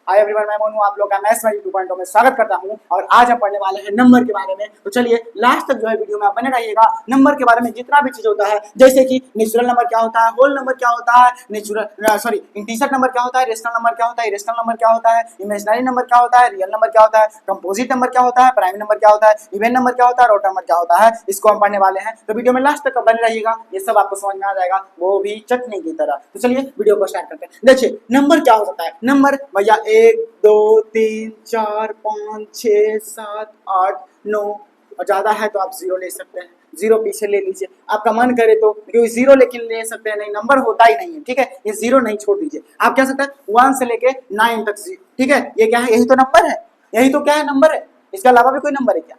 Hi everyone, मैं मोनू आप लोग का मैथ्स वाली 2.0 में स्वागत करता हूं और आज हम पढ़ने वाले हैं नंबर के बारे में। तो चलिए लास्ट तक जो है वीडियो में आप बने रहिएगा। नंबर के बारे में जितना भी चीज होता है, जैसे कि नेचुरल नंबर क्या होता है, होल नंबर क्या होता है, इंटीजर नंबर क्या होता है, रेशनल नंबर क्या होता है, इरेशनल नंबर क्या होता है, इमेजिनरी नंबर क्या होता है, रियल नंबर क्या होता है, कंपोजिट नंबर क्या होता है, प्राइम नंबर क्या होता है, इवन नंबर क्या होता है, रोट नंबर क्या होता है, इसको हम पढ़ने वाले हैं। तो वीडियो में लास्ट तक बने रहिएगा, ये सब आपको समझ में आ जाएगा, वो भी चटनी की तरह। तो चलिए वीडियो को स्टार्ट करते हैं। देखिए नंबर क्या हो सकता है। नंबर भैया 1 2 3 4 5 6 7 8 9 और ज्यादा है तो आप 0 ले सकते हैं, 0 पीछे ले लीजिए, आपका मन करे तो, क्योंकि 0 लेकिन ले सकते हैं, नहीं नंबर होता ही नहीं है, ठीक है। ये 0 नहीं छोड़ दीजिए, आप कह सकते हैं 1 से लेके 9 तक, ठीक है। ये क्या है, यही तो नंबर है, यही तो क्या है, नंबर है। इसके अलावा भी कोई नंबर है क्या?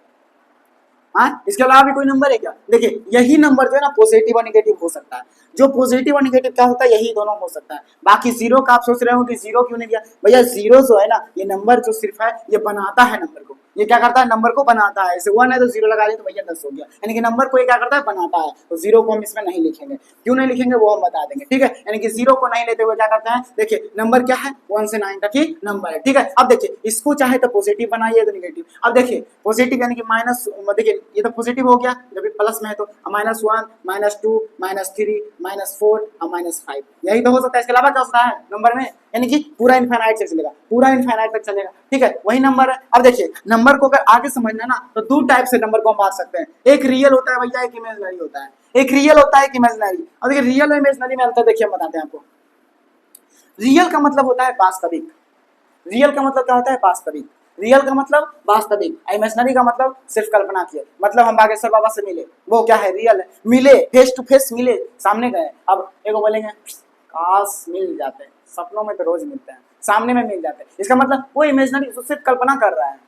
हाँ, इसके अलावा भी कोई नंबर है क्या? देखिए यही नंबर जो है ना पॉजिटिव और नेगेटिव हो सकता है। जो पॉजिटिव और नेगेटिव क्या होता है, यही दोनों हो सकता है। बाकी 0 का आप सोच रहे हो कि 0 क्यों नहीं दिया, भैया 0 जो है ना, ये नंबर जो सिर्फ है ये बनाता है नंबर को। ये क्या करता है, नंबर को बनाता है। जैसे 1 है तो 0 लगा दिए तो भैया 10 हो गया, यानी कि नंबर को ये क्या करता है, बनाता है। तो 0 को हम इसमें नहीं लिखेंगे, क्यों नहीं लिखेंगे वो हम बता देंगे, ठीक है। यानी कि 0 को नहीं लेते हुए क्या करते हैं, देखिए नंबर क्या है, 1 से 9 तक ही नंबर है, ठीक है। अब देखिए इसको चाहे तो पॉजिटिव बनाइए तो नेगेटिव। अब देखिए पॉजिटिव यानी कि माइनस, देखिए ये तो पॉजिटिव हो गया, जब प्लस में है तो -1 -2 -3 -4 और -5, यही तो हो सकता है। इसके अलावा क्या होता है नंबर में, यानी कि पूरा इनफाइनाइट तक चलेगा, पूरा इनफाइनाइट तक चलेगा, ठीक है, वही नंबर है। अब देखिए नंबर को अगर आगे समझना ना तो 2 टाइप से नंबर को हम बांट सकते हैं। एक रियल होता है भैया, एक इमेजिनरी होता है। एक रियल होता है, एक इमेजिनरी। अब देखिए रियल और इमेजिनरी में अंतर देखिए, हम बताते हैं आपको। रियल का मतलब होता है वास्तविक, रियल का मतलब क्या होता है, वास्तविक। रियल का मतलब वास्तविक, इमेजिनरी का मतलब सिर्फ कल्पना की। मतलब हम बागेश्वर बाबा से मिले, वो क्या है, रियल है। मिले, फेस टू फेस मिले, सामने गए। अब एगो बोलेंगे काश मिल जाते, सपनों में तो रोज मिलते हैं, सामने में मिल जाते हैं। इसका मतलब वो इमेजिनरी सिर्फ कल्पना कर रहा है,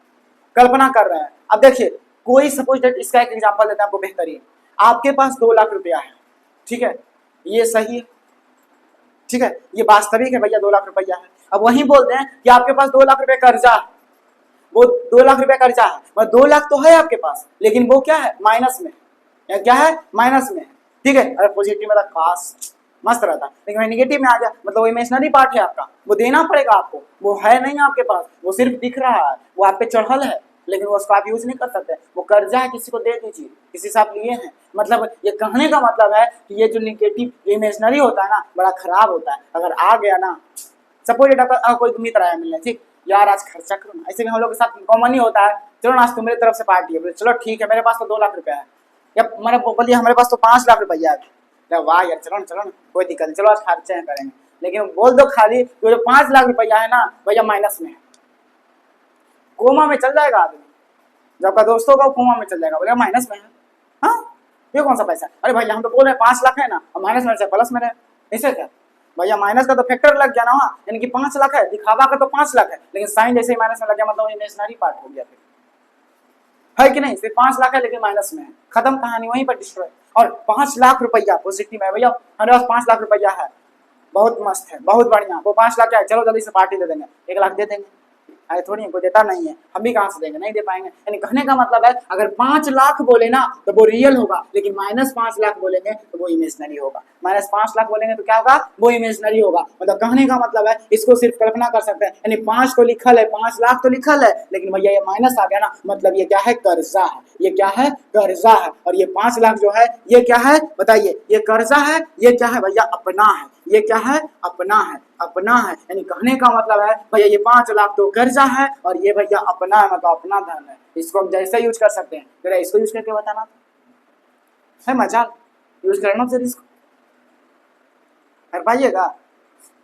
कल्पना कर रहा है। अब देखिए कोई सपोज डेट, इसका एक एग्जांपल देते हैं आपको बेहतरीन। आपके पास 2 लाख रुपया है, ठीक है, ये सही है, ठीक है, ये वास्तविक है भैया, 2 लाख रुपया है। अब वही बोलते हैं कि आपके पास 2 लाख रुपए कर्जा है, वो 2 लाख रुपया कर्जा है, मतलब 2 लाख तो है आपके पास, लेकिन वो क्या है, माइनस में है। क्या है, माइनस में है, ठीक है। अगर पॉजिटिव में था काश मस्त रहता, लेकिन नेगेटिव में आ गया, मतलब वो इमेजिनरी पार्ट है आपका, वो देना पड़ेगा आपको, वो है नहीं आपके पास, वो सिर्फ दिख रहा है, वो आप पे चढ़ल है, लेकिन वो उसको आप यूज नहीं कर सकते। वो कर्जा है, किसी को दे दीजिए, किसी से आप लिए हैं। मतलब ये कहने का मतलब है कि ये जो नेगेटिव, जो इमेजिनरी होता है ना, बड़ा खराब होता है। अगर आ गया ना, सपोज आपका कोई मित्र आया मिलने, ठीक, यार आज खर्चा करो ना, ऐसे में हम लोग के साथ कॉमन ही होता है, चलो ना आज तो मेरी तरफ से पार्टी है, चलो ठीक है, मेरे पास तो 2 लाख रुपया है, या मैंने बोलिए हमारे पास तो 5 लाख रुपया है, वाह यार चलो ना कोई दिक्कत नहीं, चलो आज खर्चे करेंगे। लेकिन बोल दो खाली जो 5 लाख रुपया है ना भैया माइनस में है, कोमा में चल जाएगा आदमी। जब आपका दोस्तों का कोमा में चल जाएगा, बोलेगा माइनस में है, हाँ ये कौन सा पैसा? अरे भैया हम तो बोल रहे हैं 5 लाख है ना, और माइनस में से प्लस में रहे, ऐसे क्या भैया, माइनस का तो फैक्टर लग गया ना वहाँ, यानी कि 5 लाख है, दिखावा का तो 5 लाख है, लेकिन साइन जैसे ही माइनस में लग गया, मतलब इमेजिनरी पार्ट हो गया, फिर है कि नहीं, सिर्फ 5 लाख है लेकिन माइनस में है, खत्म कहानी, वहीं पर डिस्ट्रॉय। और 5 लाख रुपया पॉजिटिव है, भैया हमारे पास 5 लाख रुपया है, बहुत मस्त है, बहुत बढ़िया, वो 5 लाख है, चलो जल्दी से पार्टी दे देंगे, 1 लाख दे देंगे। अरे थोड़ी कोई देता नहीं है, हम भी कहाँ से देंगे, नहीं दे पाएंगे। यानी कहने का मतलब है अगर 5 लाख बोले ना तो वो रियल होगा, लेकिन -5 लाख बोलेंगे तो वो इमेजिनरी होगा। -5 लाख बोलेंगे तो क्या होगा, वो इमेजिनरी होगा। मतलब कहने का मतलब है इसको सिर्फ कल्पना कर सकते हैं, यानी 5 तो लिखल है, 5 लाख तो लिखल है, लेकिन भैया ये माइनस आ गया ना, मतलब ये क्या है, कर्जा है। ये क्या है, कर्जा है। और ये 5 लाख जो है ये क्या है बताइए, ये कर्जा है, ये क्या है भैया, अपना है। ये क्या है, अपना है, अपना है। यानी कहने का मतलब है भैया ये 5 लाख तो कर्जा है और ये भैया अपना है, मतलब अपना धन है। इसको हम जैसे यूज कर सकते हैं, जरा इसको यूज करके बताना है, मजाक यूज करना फिर इसको कर पाइएगा,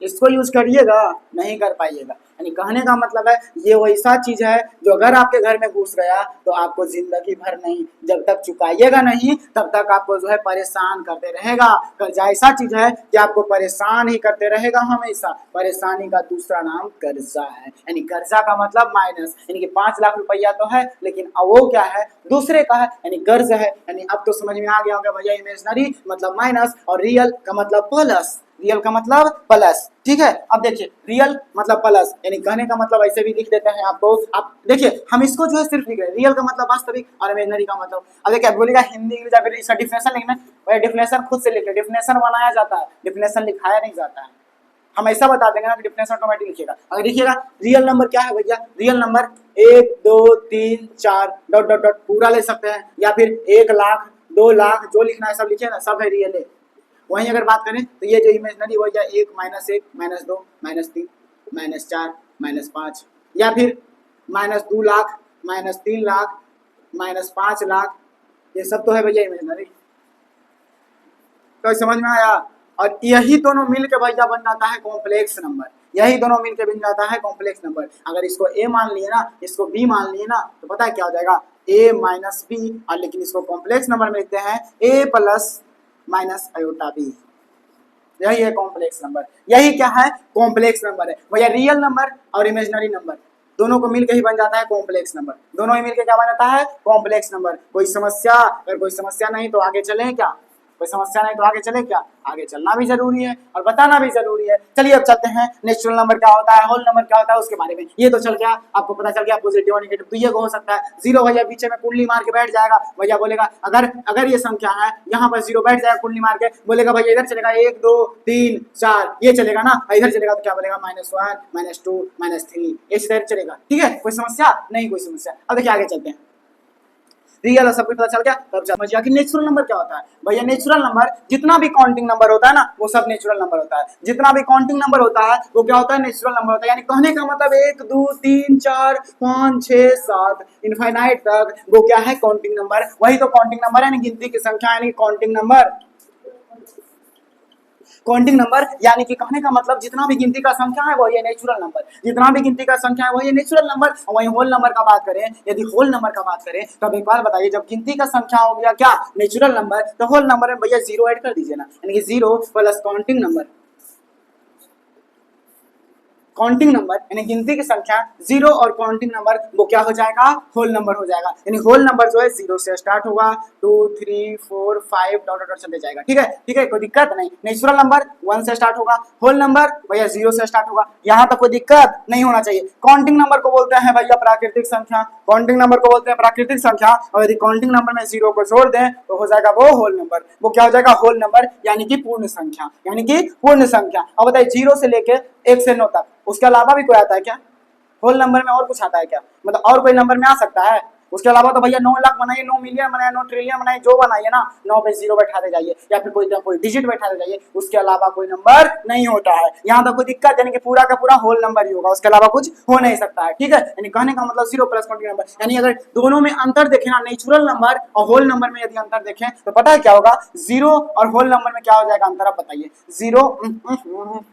इसको यूज करिएगा, नहीं कर पाइएगा। यानी कहने का मतलब है ये वैसा चीज है जो अगर आपके घर में घुस गया तो आपको जिंदगी भर नहीं, जब तक चुकाइएगा नहीं तब तक आपको जो है परेशान करते रहेगा। कर्जा ऐसा चीज है कि आपको परेशान ही करते रहेगा हमेशा। परेशानी का दूसरा नाम कर्जा है। यानी कर्जा का मतलब माइनस, यानी कि 5 लाख रुपया तो है लेकिन वो क्या है, दूसरे का है, यानी कर्ज है। यानी अब तो समझ में आ गया होगा भैया, इमेजिनरी मतलब माइनस और रियल का मतलब प्लस, रियल का मतलब प्लस, ठीक है। अब देखिए रियल मतलब प्लस, यानी कहने का मतलब ऐसे भी लिख देते हैं आपको। आप देखिए हम इसको जो है सिर्फ लिख रहे हैं, रियल का मतलब वास्तविक और इमेजिनरी का मतलब। अब देखिए बोलेगा हिंदी इंग्लिश या फिर इसका डिफिनेशन लिखना है, डिफिनेशन खुद से लिखे, डिफिनेशन बनाया जाता है, डिफिनेशन लिखाया नहीं जाता है। हम ऐसा बता देंगे ना कि डिफरेंस ऑटोमेटिक लिखिएगा। अगर लिखिएगा रियल नंबर क्या है भैया, real number 1 2 3 4 dot dot dot पूरा ले सकते हैं, या फिर 1 लाख 2 लाख जो लिखना है सब लिखिए ना, सब है रियल है। वहीं अगर बात करें तो ये जो इमेजनरी हो जाए 1 -1 -2 -3 -4 -5, या फिर -2 लाख -3 लाख -5 लाख, ये सब तो है भैया इमेजनरी। तो समझ में आया। और यही दोनों मिल के भैया बन जाता है कॉम्प्लेक्स नंबर, यही दोनों मिल के बन जाता है कॉम्प्लेक्स नंबर। अगर इसको a मान लिए ना, इसको b मान लिए ना, तो पता है क्या हो जाएगा a माइनस बी, और लेकिन इसको कॉम्प्लेक्स नंबर में लिखते हैं a plus minus iota b। यही है कॉम्प्लेक्स नंबर, यही क्या है कॉम्प्लेक्स नंबर है भैया। रियल नंबर और इमेजिनरी नंबर दोनों को मिलकर ही बन जाता है कॉम्प्लेक्स नंबर, दोनों ही मिलकर क्या बन जाता है कॉम्प्लेक्स नंबर। कोई समस्या? अगर कोई समस्या नहीं तो आगे चलें क्या, कोई समस्या नहीं तो आगे चले क्या, आगे चलना भी जरूरी है और बताना भी जरूरी है। चलिए अब चलते हैं नेचुरल नंबर क्या होता है, होल नंबर क्या होता है उसके बारे में। ये तो चल गया, आपको पता चल गया पॉजिटिव और नेगेटिव तो ये हो सकता है। जीरो भैया पीछे में कुंडली मार के बैठ जाएगा, भैया बोलेगा अगर ये संख्या है यहाँ पर जीरो बैठ जाएगा कुंडली मार के, बोलेगा भैया इधर चलेगा 1 2 3 4 ये चलेगा ना, इधर चलेगा तो क्या बोलेगा -1 -2 -3 इस तरह चलेगा। ठीक है, कोई समस्या नहीं, कोई समस्या। अब देखिए आगे चलते हैं, रियल और सब कुछ पता चल गया। तब समझिए कि नेचुरल नंबर क्या होता है भैया। नेचुरल नंबर जितना भी काउंटिंग नंबर होता है ना वो सब नेचुरल नंबर होता है, जितना भी काउंटिंग नंबर होता है वो क्या होता है नेचुरल नंबर होता है। यानी कहने का मतलब 1 2 3 4 5 6 7 इनफाइनाइट तक वो क्या है काउंटिंग नंबर, वही तो काउंटिंग नंबर है, गिनती की संख्या यानी काउंटिंग नंबर। काउंटिंग नंबर यानी कि कहने का मतलब जितना भी गिनती का संख्या है वो ये नेचुरल नंबर, जितना भी गिनती का संख्या है वो ये नेचुरल नंबर। और वहीं होल नंबर का बात करें, यदि होल नंबर का बात करें तो अब एक बार बताइए, जब गिनती का संख्या हो गया क्या नेचुरल नंबर, तो होल नंबर में भैया 0 ऐड कर दीजिए ना, यानी कि 0 plus counting number, counting number यानी गिनती की संख्या 0 और काउंटिंग नंबर वो क्या हो जाएगा होल नंबर हो जाएगा। यानी होल नंबर जो है 0 से स्टार्ट होगा 2 3 4 5 डॉट डॉट चलते जाएगा। ठीक है, ठीक है, कोई दिक्कत नहीं। नेचुरल नंबर 1 से स्टार्ट होगा, होल नंबर भैया 0 से स्टार्ट होगा, यहाँ तक कोई दिक्कत नहीं होना चाहिए। काउंटिंग नंबर को बोलते हैं भैया प्राकृतिक संख्या, काउंटिंग नंबर को बोलते हैं प्राकृतिक संख्या। और यदि काउंटिंग नंबर में 0 को जोड़ दें तो हो जाएगा वो होल नंबर, वो क्या हो जाएगा होल नंबर यानी कि पूर्ण संख्या, यानी कि पूर्ण संख्या। अब बताइए 0 से लेके 1 से 9 तक उसके अलावा भी कोई आता है क्या होल नंबर में, और कुछ आता है क्या, मतलब और कोई नंबर में आ सकता है उसके अलावा? तो भैया 9 लाख बनाइए, 9 मिलियन बनाइए, 9 ट्रिलियन बनाइए, जो बनाइए ना 9 पे 0 बैठा दे जाइए या फिर कोई डिजिट बैठा दे जाइए, उसके अलावा कोई नंबर नहीं होता है। यहाँ तो कोई दिक्कत यानी कि पूरा का पूरा होल नंबर ही होगा, उसके अलावा कुछ हो नहीं सकता है। ठीक है, यानी कहने का मतलब 0 प्लस काउंटिंग नंबर, यानी अगर दोनों में अंतर देखें ना, नेचुरल नंबर और होल नंबर में यदि अंतर देखें तो पता है क्या होगा, 0 और होल नंबर में क्या हो जाएगा अंतर, आप बताइए। 0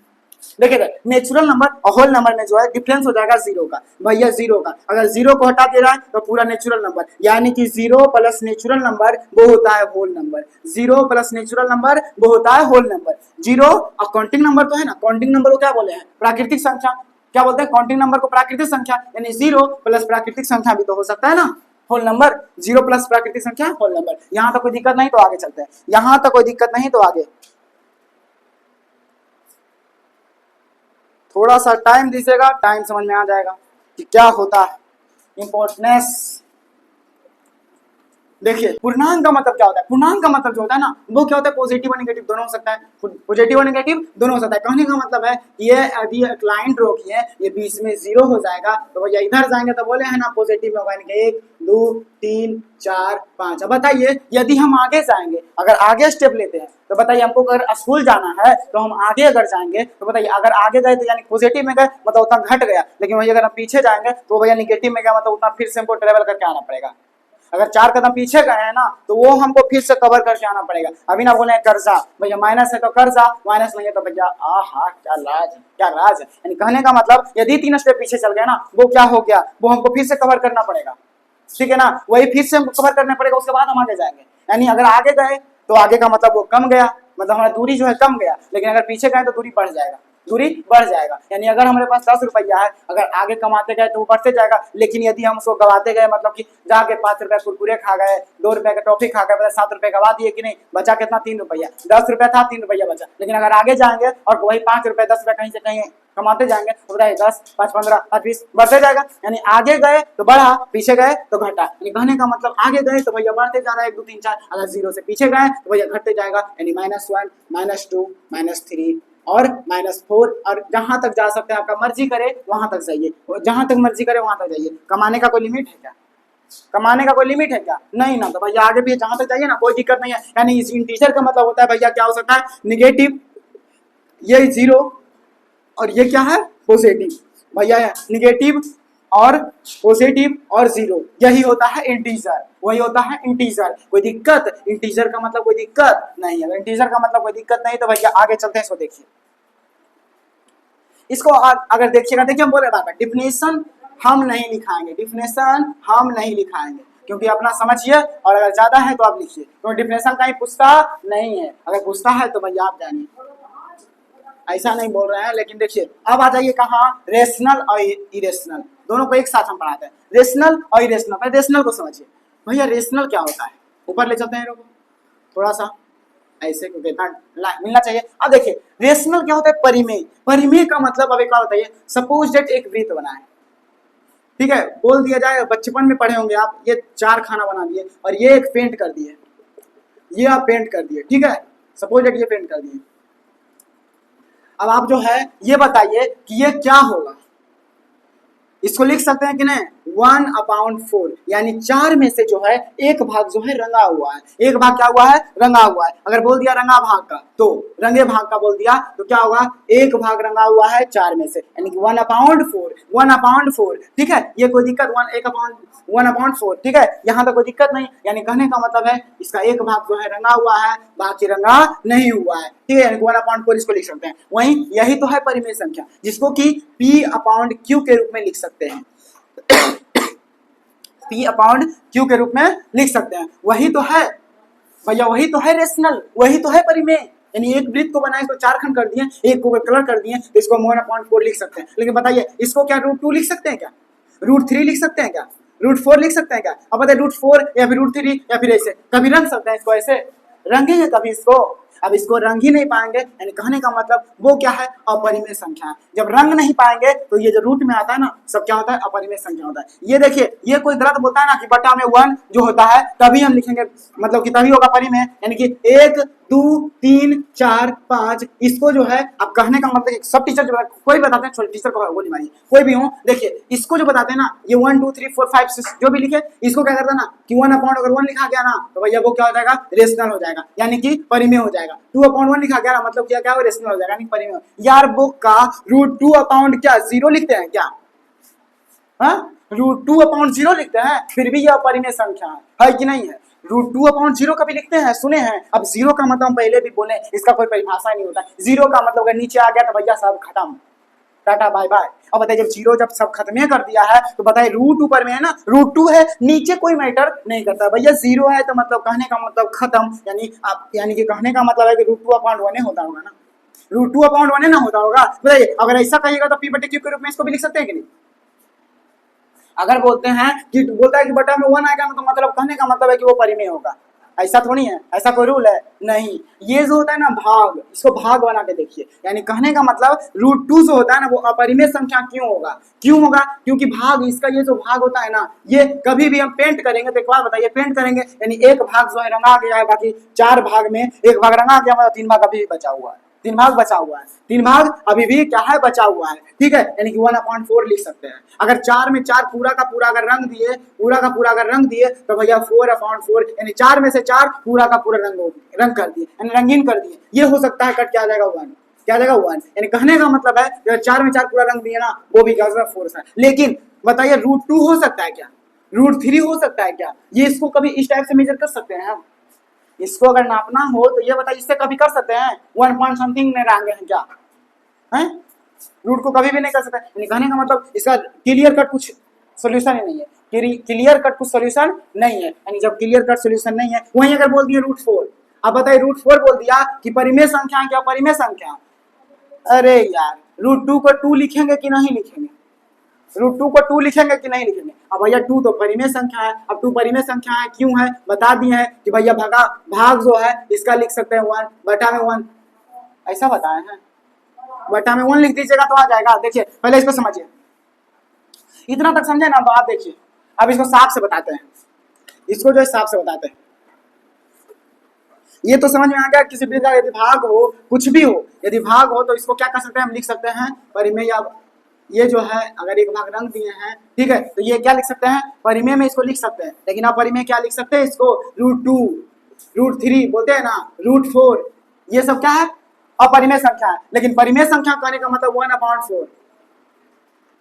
देखिए नेचुरल नंबर और होल नंबर में जो है डिफरेंस हो जाएगा 0 का भैया, 0 का। अगर 0 को हटा दे रहा है तो पूरा नेचुरल नंबर, यानी कि 0 प्लस नेचुरल नंबर वो होता है whole number, 0 plus natural number वो होता है होल नंबर। 0 और काउंटिंग नंबर तो है ना, काउंटिंग नंबर को क्या बोले हैं प्राकृतिक संख्या, क्या बोलते हैं काउंटिंग नंबर को प्राकृतिक संख्या, यानी 0 प्लस प्राकृतिक संख्या भी तो हो सकता है ना होल नंबर, 0 प्लस प्राकृतिक संख्या होल नंबर। यहाँ तक कोई दिक्कत नहीं तो आगे चलते हैं, यहाँ तक कोई दिक्कत नहीं तो आगे थोड़ा सा टाइम दीजिएगा, टाइम समझ में आ जाएगा कि क्या होता है इम्पोर्टेंस। देखिए पूर्णांक का मतलब क्या होता है, पूर्णांक का मतलब जो होता है ना वो क्या होता है पॉजिटिव और नेगेटिव दोनों हो सकता है, पॉजिटिव और नेगेटिव दोनों हो सकता है। कहने का मतलब है ये अभी एक लाइन ड्रॉ की है, ये बीच में 0 हो जाएगा तो भैया इधर जाएंगे तो बोले है ना पॉजिटिव में होगा, यानी कि 1 2 3 4 5। अब बताइए यदि हम आगे जाएंगे, अगर आगे स्टेप लेते हैं तो बताइए हमको अगर स्कूल जाना है तो हम आगे अगर जाएंगे तो बताइए अगर आगे गए तो यानी पॉजिटिव में गए मतलब उतना घट गया, लेकिन भैया अगर हम पीछे जाएंगे तो भैया निगेटिव में गया मतलब उतना फिर से हमको ट्रेवल करके आना पड़ेगा। अगर 4 कदम पीछे गए हैं ना तो वो हमको फिर से कवर करके आना पड़ेगा। अभी ना बोले कर्जा, भैया माइनस है तो कर्जा, माइनस नहीं है तो भैया आहा क्या राज है, क्या राज है। यानी कहने का मतलब यदि 3 स्टेप पीछे चल गए ना वो क्या हो गया, वो हमको फिर से कवर करना पड़ेगा। ठीक है ना, वही फिर से हमको कवर करना पड़ेगा, उसके बाद हम आगे जाएंगे। यानी अगर आगे गए तो आगे का मतलब वो कम गया, मतलब हमारा दूरी जो है कम गया, लेकिन अगर पीछे गए तो दूरी बढ़ जाएगा, दूरी बढ़ जाएगा। यानी अगर हमारे पास 10 रुपया है, अगर आगे कमाते गए तो वो बढ़ते जाएगा, लेकिन यदि हम उसको गवाते गए मतलब कि जाके 5 रुपया कुरकुरे खा गए, 2 रुपए का टॉफी खा गए, 7 रुपए गवा दिए कि नहीं, बचा कितना 3 रुपया, 10 रुपया था 3 रुपया बचा। लेकिन अगर आगे जाएंगे और वही 5 रुपए 10 रुपया कहीं से कहीं कमाते जाएंगे तो बताइए 10 5 15 20 बढ़ते जाएगा। यानी आगे गए तो बढ़ा, पीछे गए तो घटा। यानी कहने का मतलब आगे गए तो भैया बढ़ते जा रहा है 1 2 3 4, अगर 0 से पीछे गए तो भैया घटते जाएगा। यानी -1 -2 -3 और -4, और जहां तक जा सकते हैं आपका मर्जी करे वहां तक जाइए, जहां तक मर्जी करे वहां तक जाइए। कमाने का कोई लिमिट है क्या? कमाने का कोई लिमिट है क्या? नहीं ना। तो भैया आगे भी जहां तक जाइए ना, कोई दिक्कत नहीं है। यानी इस इंटीजर का मतलब होता है भैया क्या हो सकता है, निगेटिव, ये 0, और ये क्या है, पॉजिटिव। भैया निगेटिव और पॉजिटिव और 0, यही होता है इंटीजर, वही होता है इंटीजर। कोई दिक्कत? इंटीजर का मतलब कोई दिक्कत नहीं है। इंटीजर का मतलब कोई दिक्कत नहीं, तो भैया आगे चलते हैं। इसको देखिए, इसको अगर देखिएगा, देखिए हम बोल रहे हैं डिफिनेशन हम नहीं लिखाएंगे, डिफिनेशन हम नहीं लिखाएंगे, क्योंकि अपना समझिए, और अगर ज्यादा है तो आप लिखिए, तो डिफिनेशन कहीं पूछता नहीं है। अगर पूछता है तो भैया आप जानिए, ऐसा नहीं बोल रहे हैं। लेकिन देखिए अब आ जाइए कहाँ, रेशनल और इरेशनल, दोनों को एक साथ हम पढ़ाते हैं। रेशनल और इरेशनल, पहले रेशनल को समझिए। भैया रेशनल क्या होता है, ऊपर ले चलते हैं लोग थोड़ा सा ऐसे, क्योंकि मिलना चाहिए। अब देखिए रेशनल क्या होता है, परिमेय। परिमेय का मतलब अब क्या होता है, सपोज डेट एक वृत्त बना है, ठीक है, बोल दिया जाए, बचपन में पढ़े होंगे आप, ये 4 खाना बना दिए और ये एक पेंट कर दिए, ये आप पेंट कर दिए, ठीक है, सपोज डेट ये पेंट कर दिए। अब आप जो है ये बताइए कि ये क्या होगा, इसको लिख सकते हैं कि नहीं, 1/4, यानी 4 में से जो है एक भाग जो है रंगा हुआ है। एक भाग क्या हुआ है, रंगा हुआ है। अगर बोल दिया रंगा भाग का, तो रंगे भाग का बोल दिया तो क्या होगा, एक भाग रंगा हुआ है 4 में से, यानी कि 1/4, 1/4, ठीक है। ये कोई दिक्कत, 1/4, ठीक है, यहाँ पे कोई दिक्कत नहीं। यानी कहने का मतलब है इसका एक भाग जो है रंगा हुआ है, बाकी रंगा नहीं हुआ है, ठीक है, यानी 1/4 इसको लिख सकते हैं। वहीं यही तो है परिमेय संख्या, जिसको कि P/Q के रूप में लिख सकते हैं। P/Q के रूप में लिख सकते हैं। वही तो है भैया, वही तो है रेशनल, वही तो है परिमेय। यानी एक वृत्त को बनाए तो 4 खंड कर दिए, एक को कलर कर दिए, तो इसको 1/4 लिख सकते हैं। लेकिन बताइए इसको क्या √2 लिख सकते हैं क्या, √3 लिख सकते हैं क्या, √4 लिख सकते हैं क्या? अब बताइए √4 या फिर √3 या फिर ऐसे कभी रंग सकते हैं इसको, ऐसे रंगेंगे कभी इसको? अब इसको रंग ही नहीं पाएंगे, यानी कहने का मतलब वो क्या है, अपरिमेय संख्या है। जब रंग नहीं पाएंगे तो ये जो रूट में आता है ना, सब क्या होता है, अपरिमेय संख्या होता है। ये देखिए, ये कोई गलत बोलता है ना कि बटा में 1 जो होता है तभी हम लिखेंगे, मतलब कि तभी होगा परिमेय, यानी कि 1 2 3 4 5, इसको जो है अब कहने का मतलब सब टीचर जो है, कोई बताते हैं, टीचर को गोली मारिए, कोई भी हो, देखिए इसको जो बताते हैं ना, ये 1 2 3 4 5 6 जो भी लिखे, इसको क्या करता है ना कि 1/1 लिखा गया ना, तो भैया वो क्या हो जाएगा, रेशनल हो जाएगा, यानी कि परिमेय हो जाएगा। 2/1 लिखा गया ना, मतलब क्या हो, रेशनल हो जाएगा, यानी परिमेय। यार बुक का √2 क्या 0 लिखते हैं क्या? हाँ, √2/0 लिखते हैं, फिर भी यह अपरिमेय संख्या है कि नहीं है? √2/0 कभी लिखते हैं, सुने हैं? अब 0 का मतलब हम पहले भी बोले, इसका कोई परिभाषा नहीं होता। 0 का मतलब अगर नीचे आ गया तो भैया सब खत्म, टाटा बाय बाय। अब बताइए जब 0 जब सब खत्म कर दिया है तो बताइए √2 में है ना, √2 है, नीचे कोई मैटर नहीं करता भैया। 0 है तो मतलब कहने का मतलब खत्म, यानी आप, यानी कि कहने का मतलब है कि √2/1 होता होगा ना, √2/1 ना होता होगा। बताइए अगर ऐसा कहिएगा तो P/Q के रूप में इसको भी लिख सकते हैं कि नहीं? अगर बोलते हैं कि बोलता है कि बटा में 1 आएगा ना, तो मतलब कहने का मतलब है कि वो परिमेय होगा। ऐसा थोड़ी है, ऐसा कोई रूल है नहीं। ये जो होता है ना भाग, इसको भाग बना के देखिए, यानी कहने का मतलब √2 जो होता है ना वो अपरिमेय संख्या क्यों होगा? क्यों होगा? क्योंकि भाग, इसका ये जो भाग होता है ना, ये कभी भी हम पेंट करेंगे तो एक बार बताइए, पेंट करेंगे यानी एक भाग जो है रंगा गया है, बाकी 4 भाग में एक भाग रंगा गया, मतलब 3 भाग अभी भी बचा हुआ है, 3 भाग बचा हुआ है, 3 भाग अभी भी क्या है, बचा हुआ है, ठीक है, यानी कि 1/4 लिख सकते हैं। अगर 4 में 4 पूरा का पूरा अगर रंग दिए, पूरा का पूरा अगर रंग दिए तो भैया 4/4, यानी 4 में से 4 पूरा का पूरा रंग कर दिए, यानी रंगीन कर दिए। ये हो सकता है, कट क्या आ जाएगा 1, क्या आ जाएगा 1, यानी कहने का मतलब है अगर 4 में 4 पूरा रंग दिए ना, वो भी क्या होगा, 4 है। लेकिन बताइए √2 हो सकता है क्या, √3 हो सकता है क्या? ये इसको कभी इस टाइप से मेजर कर सकते हैं हम? इसको अगर नापना हो तो ये बताइए, इससे कभी कर सकते हैं? 1 पॉइंट समथिंग में रंगे हैं क्या हैं? रूट को कभी भी नहीं कर सकते। कहने का मतलब इसका क्लियर कट कुछ सॉल्यूशन ही नहीं है, क्लियर कट कुछ सॉल्यूशन नहीं है। यानी जब क्लियर कट सॉल्यूशन नहीं है, वहीं अगर बोल दिए √4, अब बताइए √4 बोल दिया कि परिमेय संख्या है क्या, परिमेय संख्या? अरे यार √2 को 2 लिखेंगे कि नहीं लिखेंगे? √2 को 2 लिखेंगे कि नहीं लिखेंगे? अब भैया 2 तो परिमेय संख्या है, अब 2 परिमेय संख्या है, क्यों है बता दिए हैं कि भैया भाग जो है इसका लिख सकते हैं 1 बटा में 1, ऐसा बताए हैं, बटा में 1 लिख दीजिएगा तो आ जाएगा। देखिए पहले इसको समझिए, इतना तक समझे ना, बात देखिए। अब इसको साफ से बताते हैं, इसको जो है साफ से बताते हैं। ये तो समझ में आ गया। किसी भी का यदि भाग हो, कुछ भी हो, यदि भाग हो तो इसको क्या कर सकते हैं, हम लिख सकते हैं परिमेय। या ये जो है अगर एक भाग रंग दिए हैं, ठीक है, तो ये क्या लिख सकते हैं, परिमेय में इसको लिख सकते हैं। लेकिन आप परिमेय क्या लिख सकते हैं, इसको √2, √3 बोलते हैं ना, √4, ये सब क्या है, अपरिमेय संख्या है। लेकिन परिमेय संख्या कहने का मतलब 1/4,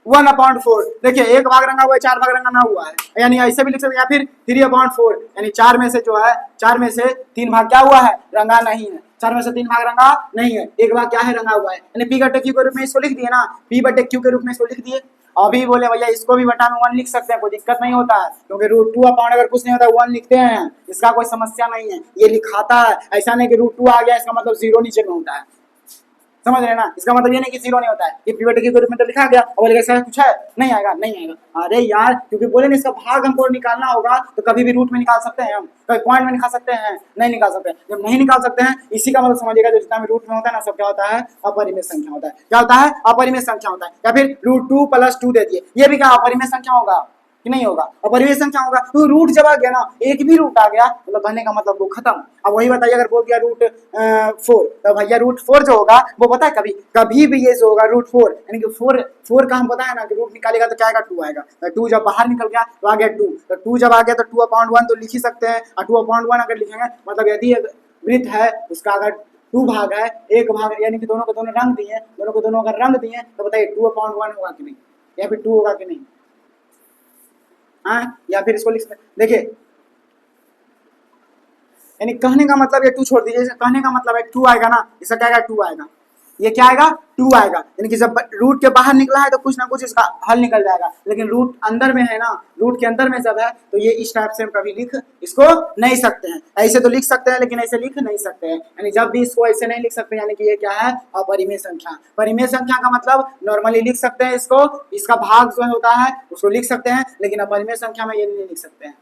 1/4। देखिए एक भाग रंगा हुआ है, 4 भाग रंगा ना हुआ है, यानी ऐसे भी लिख सकते हैं, या फिर 3/4, यानी 4 में से जो है 4 में से 3 भाग क्या हुआ है, रंगा नहीं है। 4 में से 3 भाग रंगा नहीं है, एक भाग क्या है, रंगा हुआ है। यानी P/Q के रूप में इसको लिख दिए ना, P/Q के रूप में इसको लिख दिए। अभी बोले भैया इसको भी बटा में 1 लिख सकते हैं, कोई दिक्कत नहीं होता है, क्योंकि √2 अगर कुछ नहीं होता है 1 लिखते हैं, इसका कोई समस्या नहीं है। ये लिखाता है, ऐसा नहीं कि √2 आ गया इसका मतलब 0 नीचे में होता है, समझ रहे ना। इसका मतलब ये नहीं कि 0 नहीं होता है, ये P/Q के रूप में तो लिखा गया, और ऐसा कुछ है नहीं आएगा, नहीं आएगा। अरे यार क्योंकि बोले ना इसका भाग हमको निकालना होगा, तो कभी भी रूट में निकाल सकते हैं हम, कभी पॉइंट में निकाल सकते हैं, नहीं निकाल सकते। जब नहीं निकाल सकते हैं, इसी का मतलब समझिएगा जो जितना भी रूट में होता है ना, सब क्या होता है, अपरिमेय संख्या होता है। क्या होता है, अपरिमेय संख्या होता है। या फिर √2 + 2 दे दिए, ये भी क्या अपरिमेय संख्या होगा कि नहीं होगा, अपरिमेय संख्या होगा। तो रूट जब आ गया ना, एक भी रूट आ गया मतलब कहने का मतलब वो खत्म। अब वही बताइए अगर बोल दिया √4, तो भैया √4 जो होगा वो पता है कभी भी ये जो होगा √4, यानी कि 4 का हम पता है ना कि रूट निकालेगा तो क्या आएगा, 2 आएगा। तो 2 जब बाहर निकल गया तो आ गया 2, तो 2 जब आ गया तो 2/1 तो लिख ही सकते हैं। और 2/1 अगर लिखेंगे मतलब यदि वृत्त है उसका अगर 2 भाग है, एक भाग यानी कि दोनों को दोनों रंग दिए, दोनों को दोनों अगर रंग दिए तो बताइए 2/1 होगा कि नहीं, या फिर 2 होगा कि नहीं। हाँ, या फिर इसको लिख सकते, देखिए यानी कहने का मतलब ये 2 छोड़ दीजिए, कहने का मतलब है 2 आएगा ना, इसका क्या आएगा, 2 आएगा, ये क्या आएगा, 2 आएगा। यानी कि जब रूट के बाहर निकला है तो कुछ ना कुछ इसका हल निकल जाएगा। लेकिन रूट अंदर में है ना, रूट के अंदर में जब है तो ये इस टाइप से हम कभी लिख इसको नहीं सकते हैं। ऐसे तो लिख सकते हैं लेकिन ऐसे लिख नहीं सकते हैं, यानी जब भी इसको ऐसे नहीं लिख सकते, यानी कि ये क्या है, अपरिमेय संख्या। परिमेय संख्या का मतलब नॉर्मली लिख सकते हैं इसको, इसका भाग जो होता है उसको लिख सकते हैं, लेकिन अपरिमेय संख्या में ये नहीं लिख सकते हैं।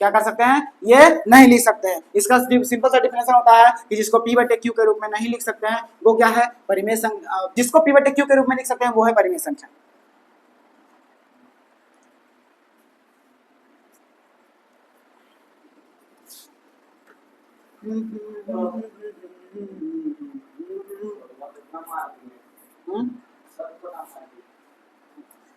क्या कर सकते हैं, ये नहीं लिख सकते हैं। इसका सिंपल सा डिफिनेशन होता है कि जिसको P/Q के रूप में नहीं लिख सकते हैं वो क्या है, परिमेय संख्या। जिसको P/Q के रूप में लिख सकते हैं वो है परिमेय संख्या।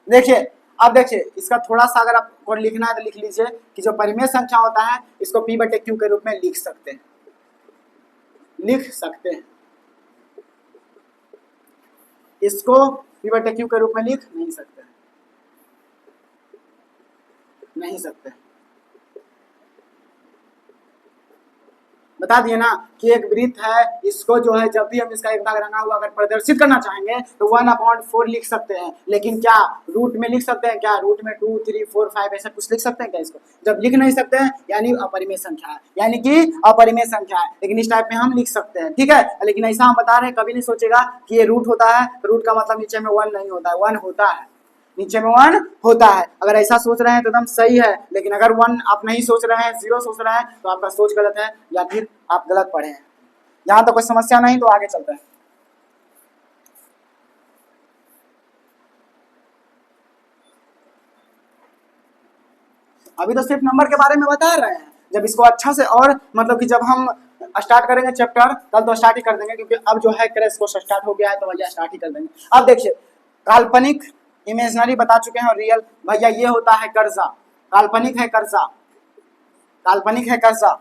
देखिए अब देखिए इसका थोड़ा सा अगर आपको लिखना है तो लिख लीजिए कि जो परिमेय संख्या होता है इसको P/Q के रूप में लिख सकते हैं, लिख सकते हैं। इसको P/Q के रूप में लिख नहीं सकते, नहीं सकते। बता दिए ना कि एक वृत्त है, इसको जो है जब भी हम इसका एक भाग रंगा हुआ अगर प्रदर्शित करना चाहेंगे तो 1/4 लिख सकते हैं। लेकिन क्या रूट में लिख सकते हैं, क्या रूट में 2, 3, 4, 5 ऐसा कुछ लिख सकते हैं क्या, इसको जब लिख नहीं सकते हैं यानी अपरिमेय संख्या है, यानी कि अपरिमेय संख्या है। लेकिन इस टाइप में हम लिख सकते हैं, ठीक है। लेकिन ऐसा हम बता रहे हैं, कभी नहीं सोचेगा कि ये रूट होता है, तो रूट का मतलब नीचे में 1 नहीं होता है, 1 होता है, नीचे में 1 होता है। अगर ऐसा सोच रहे हैं तो एकदम सही है, लेकिन अगर 1 आप नहीं सोच रहे हैं, 0 सोच रहे हैं, तो आपका सोच गलत है या फिर आप गलत पढ़े हैं। यहाँ तो कोई समस्या नहीं, तो आगे चलते हैं। अभी तो सिर्फ नंबर के बारे में बता रहे हैं, जब इसको अच्छा से और मतलब कि जब हम स्टार्ट करेंगे चैप्टर कल तो स्टार्ट ही कर देंगे, क्योंकि अब जो है क्रैश कोर्स स्टार्ट हो गया है तो भैया स्टार्ट ही कर देंगे। अब देखिए काल्पनिक, इमेजिनरी बता चुके हैं और रियल, भैया ये होता है कर्जा, काल्पनिक है कर्जा, काल्पनिक है कर्जा,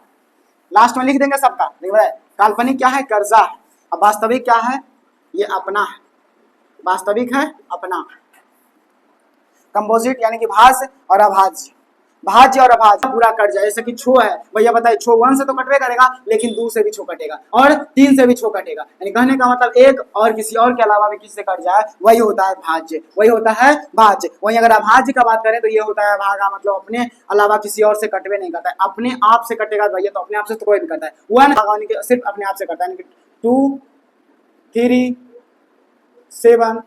लास्ट में लिख देंगे सबका। देखिए काल्पनिक क्या है, कर्जा है। अब वास्तविक क्या है, ये अपना है, वास्तविक है अपना। कंपोजिट यानी कि भाज्य और अभाज्य, भाज्य और अभाज्य पूरा कट जाए। जैसे कि छो है, भैया बताइए छो 1 से तो कटवे करेगा, लेकिन 2 से भी छो कटेगा और 3 से भी छो कटेगा। यानी कहने का मतलब एक और किसी और के अलावा भी किसी से कट जाए वही होता है भाज्य, वही होता है भाज्य। वही अगर अभाज्य का बात करें तो ये होता है भागा, मतलब अपने अलावा किसी और से कटवे नहीं करता है, अपने आप से कटेगा भैया, तो अपने आप से तो कोई नहीं करता है। 1 सिर्फ अपने आप से करता है, 2, 3, 7,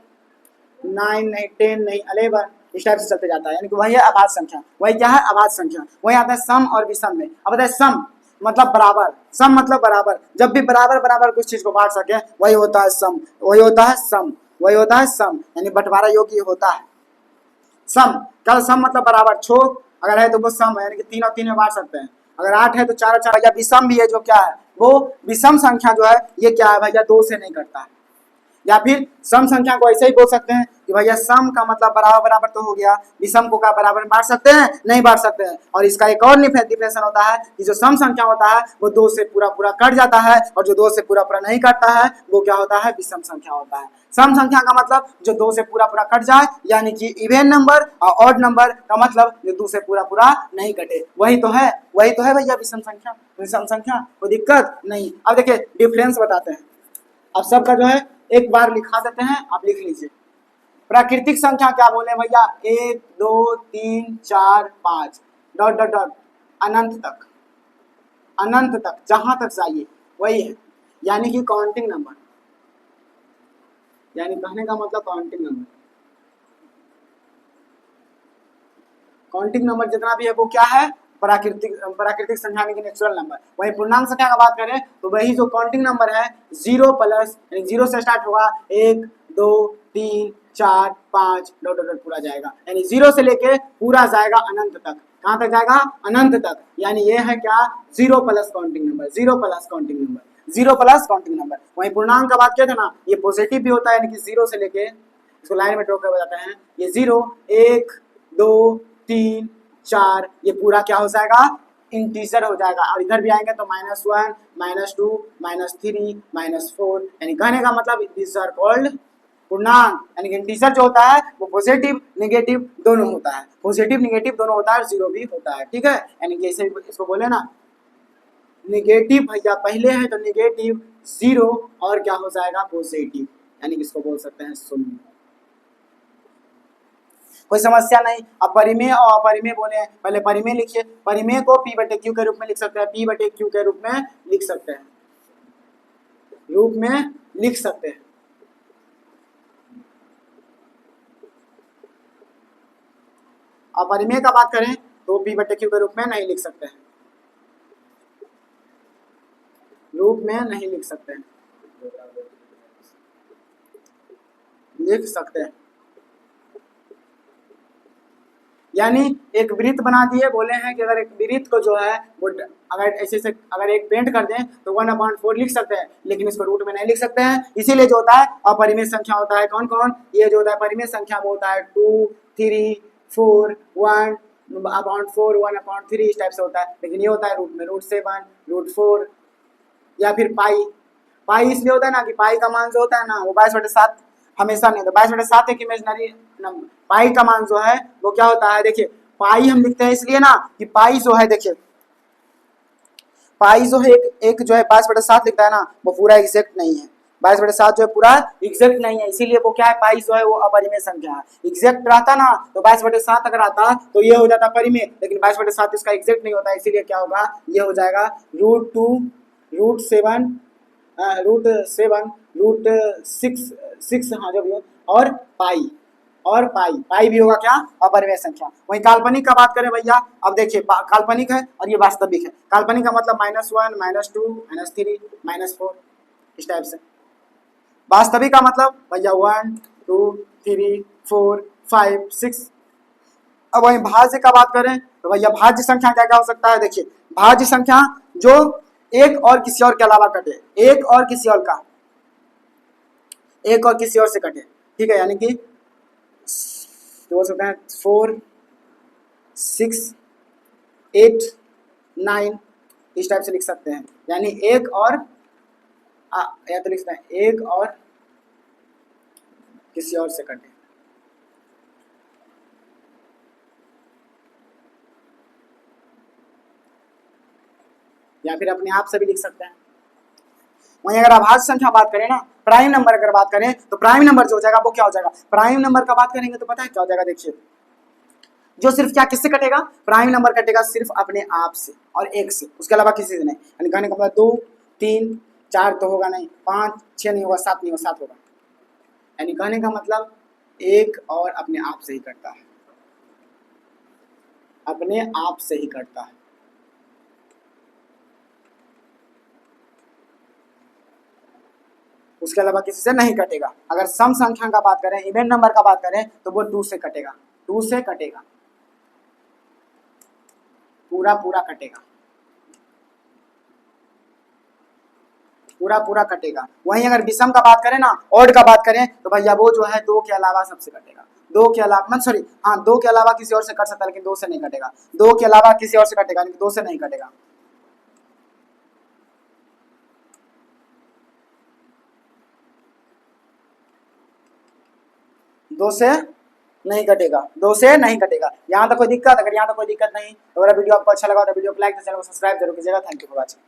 9 नहीं, 10 नहीं, 11 इस टाइप से चलते जाता है। यानी कि वही है अभाज्य संख्या। वही क्या है, अभाज्य संख्या। वही आता है सम और विषम में। अब बताए सम मतलब बराबर, सम मतलब बराबर, जब भी बराबर बराबर कुछ चीज को बांट सके वही होता है सम, वही होता है सम, वही होता है सम, यानी बंटवारा योग्य होता है सम। कल सम मतलब बराबर, छो अगर है तो वो सम है, यानी कि 3 और 3 में बांट सकते हैं। अगर 8 है तो 4 और 4, या विषम भी है जो क्या है, वो विषम संख्या जो है ये क्या है भैया, 2 से नहीं कटता है। या फिर सम संख्या को ऐसे ही बोल सकते हैं कि भैया सम का मतलब बराबर बराबर तो हो गया, विषम को क्या बराबर बांट सकते हैं, नहीं बांट सकते हैं। और इसका एक और डिफरेंशिएशन होता है कि जो सम संख्या होता है वो 2 से पूरा पूरा कट जाता है, और जो 2 से पूरा पूरा नहीं कटता है वो क्या होता है, विषम संख्या होता है। सम संख्या का मतलब जो 2 से पूरा पूरा कट जाए, यानी कि इवन नंबर, और ऑड नंबर का मतलब जो 2 से पूरा पूरा नहीं कटे, वही तो है भैया विषम संख्या। विषम संख्या कोई दिक्कत नहीं। अब देखिए डिफरेंस बताते हैं। अब सबका जो है एक बार लिखा देते हैं, आप लिख लीजिए। प्राकृतिक संख्या क्या बोले भैया, 1 2 3 4 5 डॉट डॉट डॉट अनंत तक, अनंत तक जहां तक जाइए वही है, यानी कि काउंटिंग नंबर, यानी कहने का मतलब काउंटिंग नंबर। काउंटिंग नंबर जितना भी है वो क्या है, प्राकृतिक संख्या यानी कि नेचुरल नंबर। वही पूर्णांक संख्या का बात करें तो वही जो काउंटिंग नंबर है 0 प्लस, यानी 0 से स्टार्ट होगा, 1 2 3 4 5 डॉट डॉट डॉट पूरा जाएगा, यानी 0 से लेके पूरा जाएगा अनंत तक। कहाँ तक जाएगा, अनंत तक, यानी ये है क्या, 0 plus counting number, 0 plus counting number, 0 plus counting number. वही पूर्णांक का बात किया था ना, ये पॉजिटिव भी होता है, यानी कि 0 से लेके, इसको लाइन में ड्रॉ कर बताते हैं, ये 0 1 2 3 4 ये पूरा क्या हो जाएगा, इंटीजर हो जाएगा। और इधर भी आएंगे तो -1 -2 -3 -4, यानी कहने का मतलब दिस आर कॉल्ड पूर्णांक, यानी इंटीजर जो होता है वो पॉजिटिव नेगेटिव दोनों होता है, पॉजिटिव नेगेटिव दोनों होता है, और 0 भी होता है, ठीक है। यानी कि ऐसे इसको बोले ना, नेगेटिव भैया पहले है तो नेगेटिव, 0 और क्या हो जाएगा, पॉजिटिव, यानी कि इसको बोल सकते हैं शून्य। कोई समस्या नहीं। अब परिमेय और अपरिमेय बोले, पहले परिमेय लिखिए। परिमेय को P/Q के रूप में लिख सकते हैं, P/Q के रूप में लिख सकते हैं, रूप में लिख सकते हैं। अपरिमेय का बात करें तो P/Q के रूप में नहीं लिख सकते हैं, रूप में नहीं लिख सकते हैं, लिख सकते हैं। यानी एक वृत्त बना दिए, बोले हैं कि अगर एक वृत्त को जो है वो अगर ऐसे से अगर एक पेंट कर दें तो 1/4 लिख सकते हैं, लेकिन इसको रूट में नहीं लिख सकते हैं। इसीलिए जो होता है अपरिमेय संख्या होता है, कौन कौन, ये जो होता है परिमेय संख्या वो होता है 2 3 4 1/4 1/3 इस टाइप से होता है, लेकिन ये होता है रूट में, √7 √4 या फिर पाई। पाई इसलिए होता है ना कि पाई का मान जो होता है ना वो 22/7 हमेशा नहीं होता, 22/7 एक इमेजिनरी नंबर। पाई का मान जो है वो क्या होता है, देखिए पाई हम लिखते हैं इसलिए ना कि पाई जो है, देखिए पाई जो है एक जो है 22/7 लिखता है ना, वो पूरा एग्जैक्ट नहीं है, 22/7 जो है पूरा एग्जैक्ट नहीं है, इसीलिए वो क्या है, पाई जो है वो अपरिमेय संख्या है। एग्जैक्ट रहता ना तो 22/7 अगर आता तो ये हो जाता परिमेय, लेकिन 22/7 इसका एग्जैक्ट नहीं होता, इसीलिए क्या होगा, ये हो जाएगा √2 √7 √6 हाँ जो भी हो, और पाई भी होगा क्या, अपरिमेय संख्या। वही काल्पनिक का बात करें भैया, अब देखिए काल्पनिक है और ये वास्तविक है। काल्पनिक का मतलब -1 -2 -3 -4 इस टाइप से। वास्तविक का मतलब भैया 1 2 3 4 5 6। अब वही भाज्य का बात करें तो भैया भाज्य संख्या क्या क्या हो सकता है, देखिए भाज्य संख्या जो एक और किसी और के अलावा कटे, एक और किसी और का, एक और किसी और से कटे, ठीक है, यानी कि बोल सकते हैं 4 6 8 9 इस टाइप से लिख सकते हैं, यानी एक और या तो लिख सकते हैं एक और किसी और से कटे। या फिर अपने आप से भी लिख सकते हैं। वहीं अगर अभाज्य संख्या बात करें ना, प्राइम नंबर अगर बात करें तो प्राइम नंबर जो हो जाएगा वो क्या हो जाएगा, प्राइम नंबर का बात करेंगे तो पता है क्या हो जाएगा, देखिए जो सिर्फ क्या किससे कटेगा, प्राइम नंबर कटेगा सिर्फ अपने आप से और एक से, उसके अलावा किसी से नहीं। यानी कहने का मतलब 2 3 4 तो होगा नहीं, 5 6 नहीं होगा, 7 नहीं होगा, 7 होगा। यानी कहने का मतलब एक और अपने आप से ही कटता है, अपने आप से ही कटता है। उसके अलावा किसी से नहीं कटेगा। अगर सम संख्या का बात करें, इवन नंबर का बात करें तो वो 2 से कटेगा, 2 से कटेगा, पूरा पूरा कटेगा। पूरा पूरा कटेगा। वहीं अगर विषम का बात करें ना, ऑड का बात करें तो भैया वो जो है 2 के अलावा सबसे कटेगा। 2 के अलावा मतलब सॉरी हाँ 2 के अलावा किसी और से कट सकता है लेकिन 2 से नहीं कटेगा। 2 के अलावा किसी और से कटेगा लेकिन 2 से नहीं कटेगा। दो से नहीं कटेगा, 2 से नहीं कटेगा। यहाँ तक कोई दिक्कत? अगर यहाँ तक कोई दिक्कत नहीं तो अगर वीडियो आपको अच्छा लगा तो वीडियो को लाइक, चैनल को सब्सक्राइब जरूर कीजिएगा। Thank you for watching.